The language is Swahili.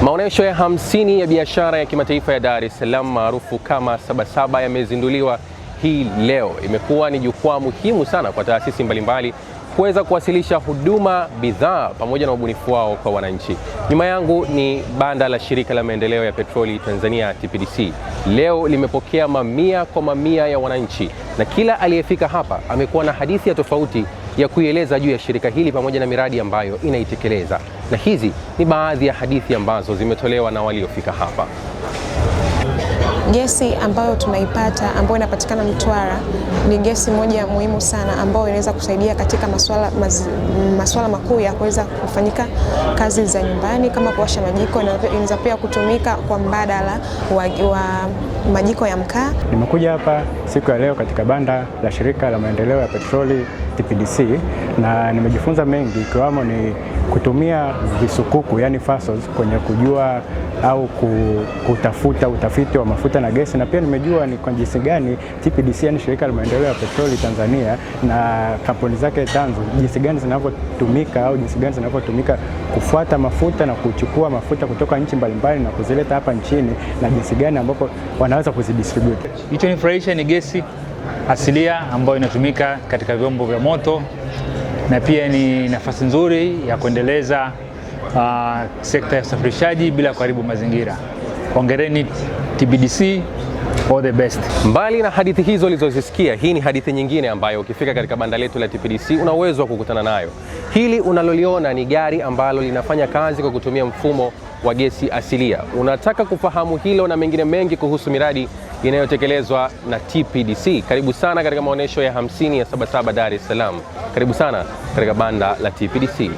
Maonesho ya 50 ya biashara ya kimataifa ya Dar es Salaam maarufu kama Sabasaba yamezinduliwa hii leo. Imekuwa ni jukwaa muhimu sana kwa taasisi mbalimbali kuweza kuwasilisha huduma, bidhaa pamoja na ubunifu wao kwa wananchi. Nyuma yangu ni banda la shirika la maendeleo ya petroli Tanzania TPDC. Leo limepokea mamia kwa mamia ya wananchi, na kila aliyefika hapa amekuwa na hadithi ya tofauti ya kuieleza juu ya shirika hili pamoja na miradi ambayo inaitekeleza. Na hizi ni baadhi ya hadithi ambazo zimetolewa na waliofika hapa. Gesi ambayo tunaipata ambayo inapatikana Mtwara ni gesi moja muhimu sana ambayo inaweza kusaidia katika masuala makuu ya kuweza kufanyika kazi za nyumbani kama kuwasha majiko, na inaweza pia kutumika kwa mbadala wa majiko ya mkaa. Nimekuja hapa siku ya leo katika banda la shirika la maendeleo ya petroli TPDC na nimejifunza mengi, ikiwamo ni kutumia visukuku yani fasos kwenye kujua au kutafuta utafiti wa mafuta na gesi, na pia nimejua ni kwa jinsi gani TPDC yani shirika la maendeleo ya petroli Tanzania na kampuni zake tanzu jinsi gani zinavyotumika au jinsi gani zinavyotumika kufuata mafuta na kuchukua mafuta kutoka nchi mbalimbali na kuzileta hapa nchini, na jinsi gani ambapo wanaweza kuzidistribute. Kilichonifurahisha ni gesi asilia ambayo inatumika katika vyombo vya moto, na pia ni nafasi nzuri ya kuendeleza sekta ya usafirishaji bila kuharibu mazingira. Hongereni TPDC, all the best. Mbali na hadithi hizo ulizozisikia, hii ni hadithi nyingine ambayo ukifika katika banda letu la TPDC una uwezo wa kukutana nayo. Hili unaloliona ni gari ambalo linafanya kazi kwa kutumia mfumo wa gesi asilia. Unataka kufahamu hilo na mengine mengi kuhusu miradi inayotekelezwa na TPDC? Karibu sana katika maonesho ya 50 ya Sabasaba Dar es Salaam. Karibu sana katika banda la TPDC.